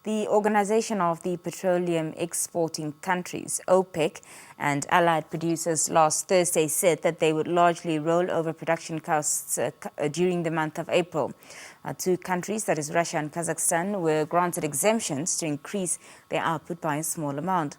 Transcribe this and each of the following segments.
The Organization of the Petroleum Exporting Countries, OPEC, and allied producers last Thursday said that they would largely roll over production costs during the month of April. Two countries, that is Russia and Kazakhstan, were granted exemptions to increase their output by a small amount.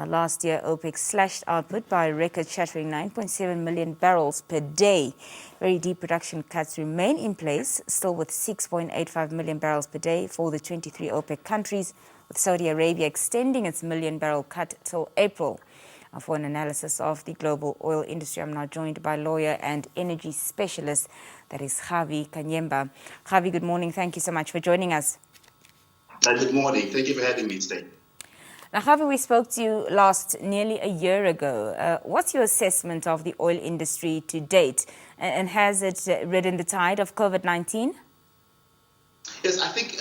Last year, OPEC slashed output by a record-shattering 9.7 million barrels per day. Very deep production cuts remain in place, still with 6.85 million barrels per day for the 23 OPEC countries, with Saudi Arabia extending its million-barrel cut till April. For an analysis of the global oil industry, I'm now joined by lawyer and energy specialist, that is Gawie Kanjemba. Gawie, good morning. Thank you so much for joining us. Good morning. Thank you for having me today. Now, Gawie, we spoke to you last nearly a year ago. What's your assessment of the oil industry to date? And has it ridden the tide of COVID-19? Yes, I think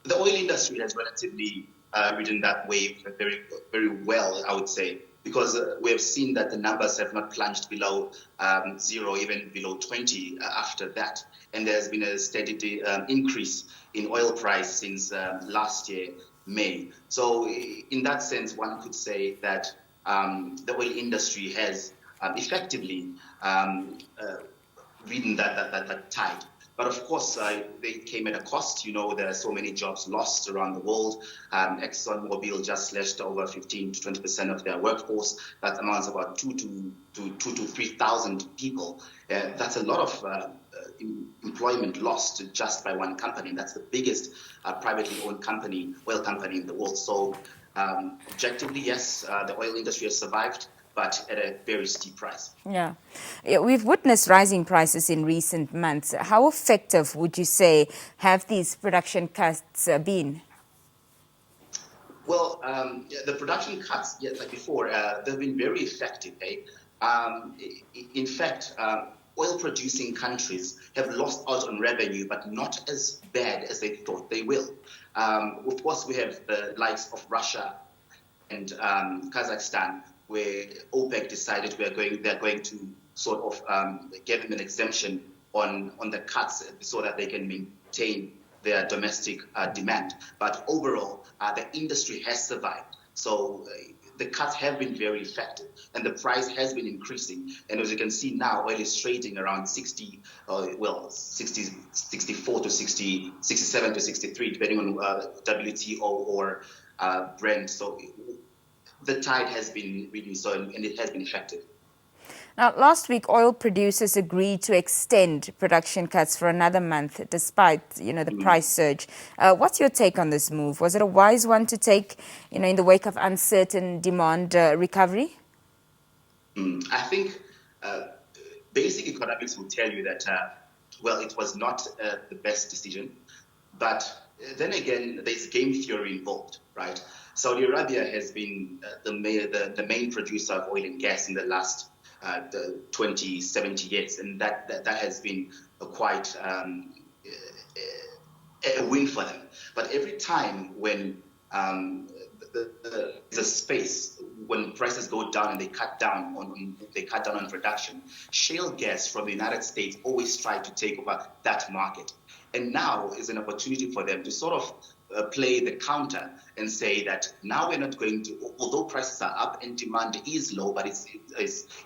the oil industry has relatively ridden that wave very, very well, I would say, because we have seen that the numbers have not plunged below 0, even below 20 after that. And there's been a steady increase in oil price since last year, May. So in that sense, one could say that the oil industry has effectively ridden that tide. But of course, they came at a cost. You know, there are so many jobs lost around the world. ExxonMobil just slashed over 15 to 20% of their workforce. That amounts about 2,000 to 3,000 people. That's a lot of employment lost just by one company. That's the biggest privately owned company, oil company in the world. So objectively, yes, the oil industry has survived, but at a very steep price. Yeah. We've witnessed rising prices in recent months. How effective would you say have these production cuts been? Well, the production cuts, like before, they've been very effective. In fact, oil-producing countries have lost out on revenue, but not as bad as they thought they will. Of course, we have the likes of Russia and Kazakhstan, where OPEC decided they're going to sort of give them an exemption on the cuts so that they can maintain their domestic demand. But overall, the industry has survived. So the cuts have been very effective, and the price has been increasing. And as you can see now, oil is trading around 64 to 60, 67 to 63, depending on WTO or Brent. So the tide has been reduced, and it has been effective. Now, last week, oil producers agreed to extend production cuts for another month, despite, the price surge. What's your take on this move? Was it a wise one to take, in the wake of uncertain demand recovery? I think basic economics will tell you that, it was not the best decision. But then again, there's game theory involved, right? Saudi Arabia has been the main producer of oil and gas in the last 20, 70 years, and that has been quite a win for them. But every time when the space, when prices go down and they cut down on production, shale gas from the United States always try to take over that market. And now is an opportunity for them to sort of play the counter and say that now we're not going to, although prices are up and demand is low, but it's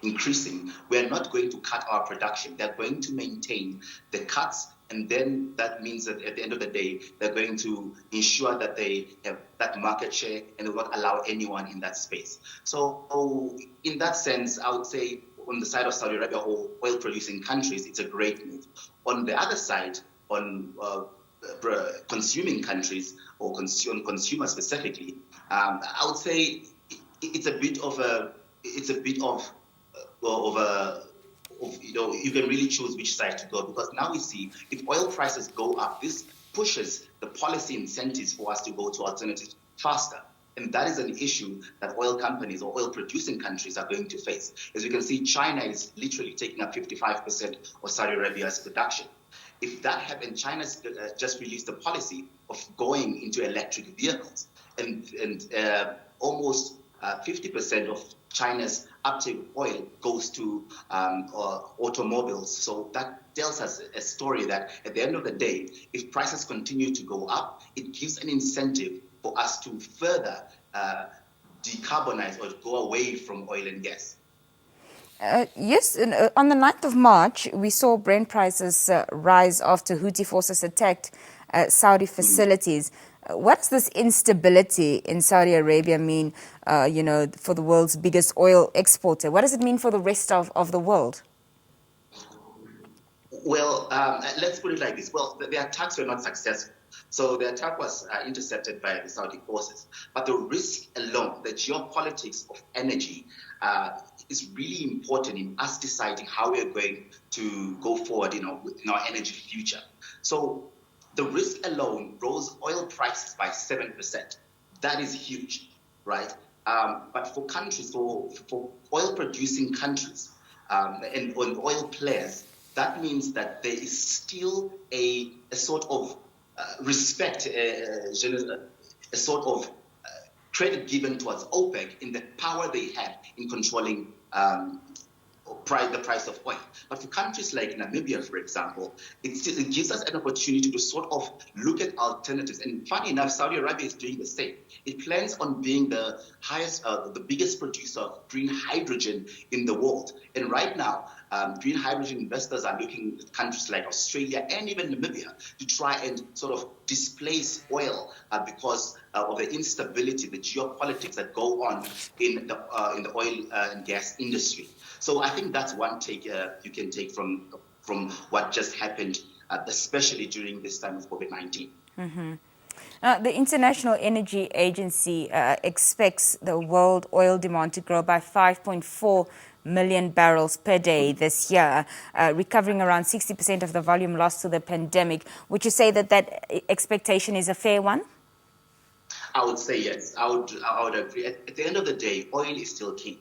increasing, we're not going to cut our production. They're going to maintain the cuts, and then that means that at the end of the day, they're going to ensure that they have that market share and will not allow anyone in that space. So in that sense, I would say on the side of Saudi Arabia or oil-producing countries, it's a great move. On the other side, on consuming countries or consumers specifically, I would say it's a bit of you can really choose which side to go, because now we see if oil prices go up, this pushes the policy incentives for us to go to alternatives faster. And that is an issue that oil companies or oil producing countries are going to face. As you can see, China is literally taking up 55% of Saudi Arabia's production. If that happened, China's just released a policy of going into electric vehicles, and almost 50% of China's uptake of oil goes to automobiles. So that tells us a story that at the end of the day, if prices continue to go up, it gives an incentive for us to further decarbonize or go away from oil and gas. Yes, on the 9th of March, we saw Brent prices rise after Houthi forces attacked Saudi facilities. What does this instability in Saudi Arabia mean, for the world's biggest oil exporter? What does it mean for the rest of the world? Well, let's put it like this. Well, the attacks were not successful. So the attack was intercepted by the Saudi forces. But the risk alone, the geopolitics of energy, is really important in us deciding how we are going to go forward in our energy future. So the risk alone rose oil prices by 7%. That is huge, right? But for countries, for oil-producing countries and oil players, that means that there is still a sort of respect, a sort of credit given towards OPEC in the power they have in controlling the price of oil. But for countries like Namibia, for example, it gives us an opportunity to sort of look at alternatives. And funny enough, Saudi Arabia is doing the same. It plans on being the biggest producer of green hydrogen in the world. And right now, green hydrogen investors are looking at countries like Australia and even Namibia to try and sort of displace oil because of the instability, the geopolitics that go on in the oil and gas industry. So I think that's one take you can take from what just happened, especially during this time of COVID-19. Mm-hmm. The International Energy Agency expects the world oil demand to grow by 5.4 million barrels per day this year, recovering around 60% of the volume lost to the pandemic. Would you say that expectation is a fair one? I would say yes. I would agree. At the end of the day, oil is still king.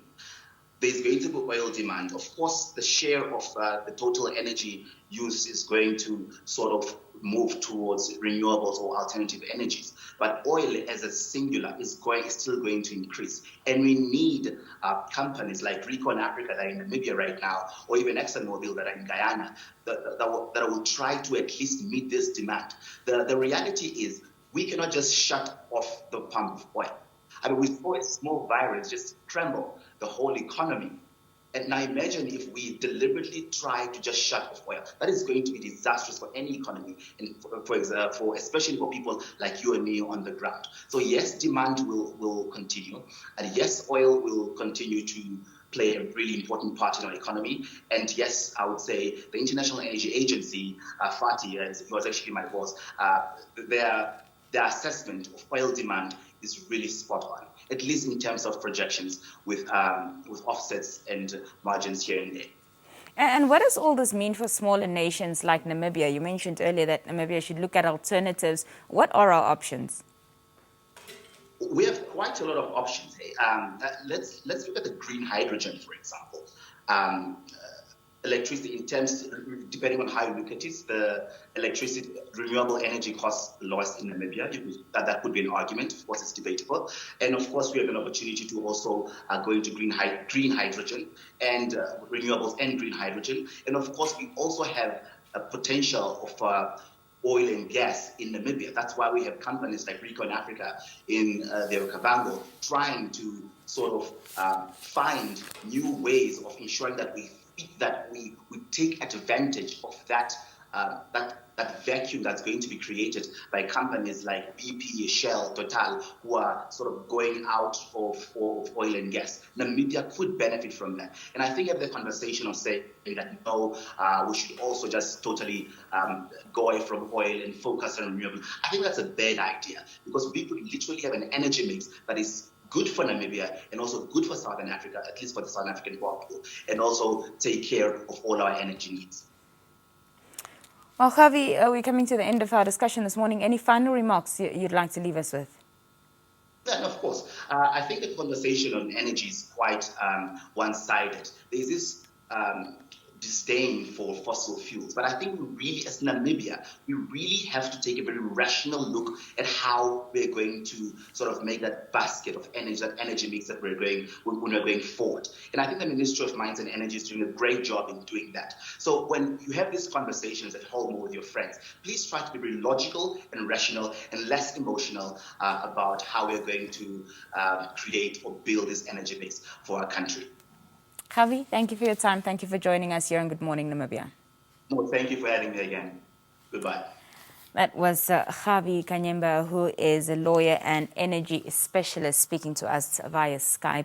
There's going to be oil demand. Of course, the share of the total energy use is going to sort of move towards renewables or alternative energies. But oil as a singular is still going to increase. And we need companies like Recon Africa that are in Namibia right now, or even ExxonMobil that are in Guyana, that will try to at least meet this demand. The reality is we cannot just shut off the pump of oil. I mean, we saw a small virus just tremble the whole economy. And now imagine if we deliberately try to just shut off oil. That is going to be disastrous for any economy, and for especially for people like you and me on the ground. So yes, demand will continue, and yes, oil will continue to play a really important part in our economy. And yes, I would say the International Energy Agency, FATI, he was actually my boss, their assessment of oil demand is really spot on, at least in terms of projections with offsets and margins here and there. And what does all this mean for smaller nations like Namibia? You mentioned earlier that Namibia should look at alternatives. What are our options? We have quite a lot of options. Let's look at the green hydrogen, for example. Electricity, in terms, depending on how you look at it, the electricity, renewable energy costs lowest in Namibia. That could be an argument. Of course, it's debatable. And of course, we have an opportunity to also go into green hydrogen and renewables and green hydrogen. And of course, we also have a potential of oil and gas in Namibia. That's why we have companies like Recon Africa in the Okavango trying to sort of find new ways of ensuring that we take advantage of that vacuum that's going to be created by companies like BP, Shell, Total, who are sort of going out of oil and gas. Namibia could benefit from that. And I think at the conversation of saying that no, we should also just totally go away from oil and focus on renewables, I think that's a bad idea, because we could literally have an energy mix that is good for Namibia and also good for Southern Africa, at least for the Southern African people, and also take care of all our energy needs. Well, Gawie, we're coming to the end of our discussion this morning. Any final remarks you'd like to leave us with? Yeah, of course. I think the conversation on energy is quite one-sided. There's this disdain for fossil fuels. But I think we really, as Namibia, we really have to take a very rational look at how we're going to sort of make that basket of energy, that energy mix that we're going when we're going forward. And I think the Ministry of Mines and Energy is doing a great job in doing that. So when you have these conversations at home or with your friends, please try to be very logical and rational and less emotional about how we're going to create or build this energy mix for our country. Gawie, thank you for your time. Thank you for joining us here on Good Morning Namibia. No, thank you for having me again. Goodbye. That was Gawie Kanjemba, who is a lawyer and energy specialist, speaking to us via Skype.